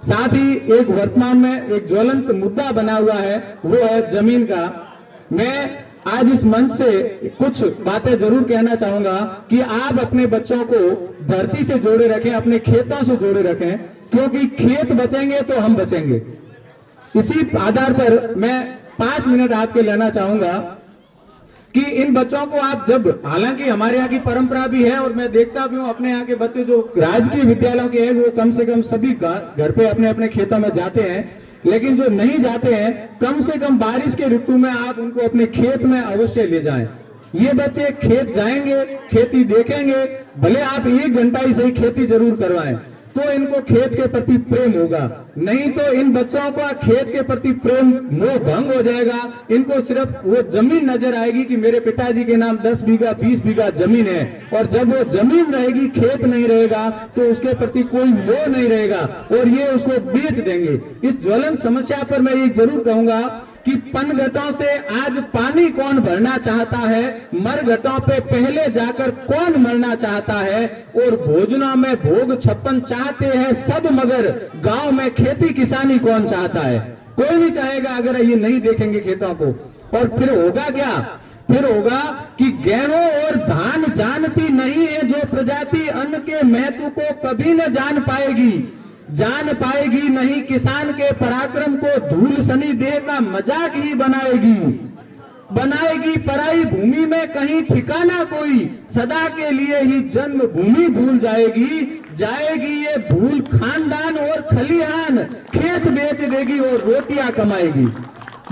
साथ ही एक वर्तमान में एक ज्वलंत मुद्दा बना हुआ है, वो है जमीन का। मैं आज इस मंच से कुछ बातें जरूर कहना चाहूंगा कि आप अपने बच्चों को धरती से जोड़े रखें, अपने खेतों से जोड़े रखें, क्योंकि खेत बचेंगे तो हम बचेंगे। इसी आधार पर मैं 5 मिनट आपके लेना चाहूंगा कि इन बच्चों को आप जब, हालांकि हमारे यहाँ की परंपरा भी है और मैं देखता भी हूँ अपने यहाँ के बच्चे जो राजकीय विद्यालयों के हैं वो कम से कम सभी घर पे अपने अपने खेतों में जाते हैं, लेकिन जो नहीं जाते हैं कम से कम बारिश के ऋतु में आप उनको अपने खेत में अवश्य ले जाएं। ये बच्चे खेत जाएंगे, खेती देखेंगे, भले आप 1 घंटा ही सही खेती जरूर करवाएं, तो इनको खेत के प्रति प्रेम होगा। नहीं तो इन बच्चों का खेत के प्रति प्रेम मोह भंग हो जाएगा। इनको सिर्फ वो जमीन नजर आएगी कि मेरे पिताजी के नाम 10 बीघा 20 बीघा जमीन है, और जब वो जमीन रहेगी, खेत नहीं रहेगा, तो उसके प्रति कोई मोह नहीं रहेगा और ये उसको बेच देंगे। इस ज्वलंत समस्या पर मैं ये जरूर कहूंगा कि पनघटों से आज पानी कौन भरना चाहता है, मरघटों पे पहले जाकर कौन मरना चाहता है, और भोजनों में भोग 56 चाहते हैं सब, मगर गांव में खेती किसानी कौन चाहता है? कोई नहीं चाहेगा अगर ये नहीं देखेंगे खेतों को। और फिर होगा क्या? फिर होगा कि गेहूं और धान जानती नहीं है जो प्रजाति अन्न के महत्व को कभी न जान पाएगी नहीं, किसान के पराक्रम को धूल सनी देह का मजाक ही बनाएगी पराई भूमि में कहीं ठिकाना कोई, सदा के लिए ही जन्म भूमि भूल जाएगी ये भूल खानदान और खलिहान, खेत बेच देगी और रोटियां कमाएगी।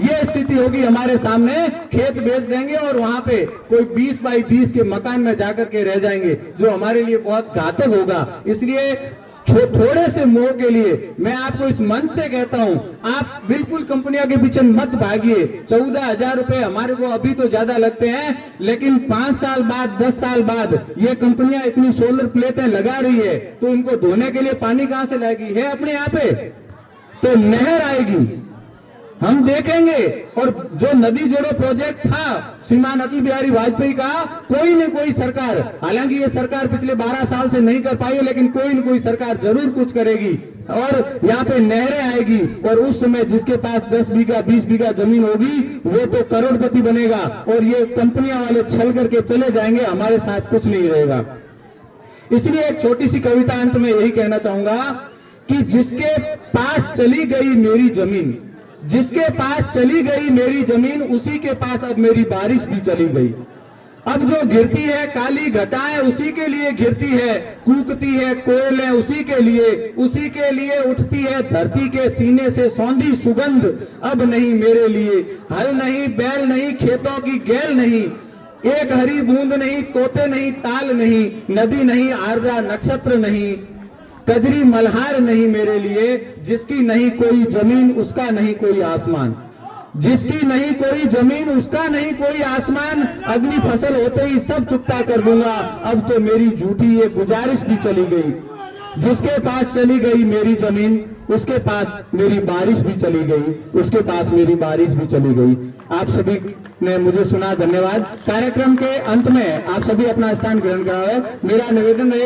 ये स्थिति होगी हमारे सामने, खेत बेच देंगे और वहां पे कोई 20 बाई 20 के मकान में जाकर के रह जाएंगे, जो हमारे लिए बहुत घातक होगा। इसलिए थोड़े से मोह के लिए मैं आपको इस मंच से कहता हूं, आप बिल्कुल कंपनियों के पीछे मत भागिए। 14,000 रुपए हमारे को अभी तो ज्यादा लगते हैं, लेकिन 5 साल बाद 10 साल बाद ये कंपनियां इतनी सोलर प्लेटें लगा रही है, तो इनको धोने के लिए पानी कहां से लाएगी? है अपने यहाँ पे तो नहर आएगी, हम देखेंगे। और जो नदी जोड़ो प्रोजेक्ट था श्रीमान अटल बिहारी वाजपेयी का, कोई न कोई सरकार, हालांकि ये सरकार पिछले 12 साल से नहीं कर पाई है, लेकिन कोई न कोई सरकार जरूर कुछ करेगी और यहाँ पे नहरें आएगी, और उस समय जिसके पास 10 बीघा 20 बीघा जमीन होगी वो तो करोड़पति बनेगा, और ये कंपनियां वाले छल करके चले जाएंगे, हमारे साथ कुछ नहीं रहेगा। इसलिए एक छोटी सी कविता अंत में यही कहना चाहूंगा कि जिसके पास चली गई मेरी जमीन, जिसके पास चली गई मेरी जमीन, उसी के पास अब मेरी बारिश भी चली गई। अब जो गिरती है काली घटाएं उसी के लिए गिरती है, कूकती है कोयलें उसी के लिए उठती है धरती के सीने से सौंधी सुगंध। अब नहीं मेरे लिए हल नहीं, बैल नहीं, खेतों की गैल नहीं, एक हरी बूंद नहीं, तोते नहीं, ताल नहीं, नदी नहीं, आर्द्रा नक्षत्र नहीं, कजरी मल्हार नहीं मेरे लिए। जिसकी नहीं कोई जमीन उसका नहीं कोई आसमान, जिसकी नहीं कोई जमीन उसका नहीं कोई आसमान, अगली फसल होते ही सब चुकता कर दूंगा। अब तो मेरी झूठी ये गुजारिश भी चली गई, जिसके पास चली गई मेरी जमीन उसके पास मेरी बारिश भी चली गई, उसके पास मेरी बारिश भी चली गई। आप सभी ने मुझे सुना, धन्यवाद। कार्यक्रम के अंत में आप सभी अपना स्थान ग्रहण कराएं। मेरा निवेदन है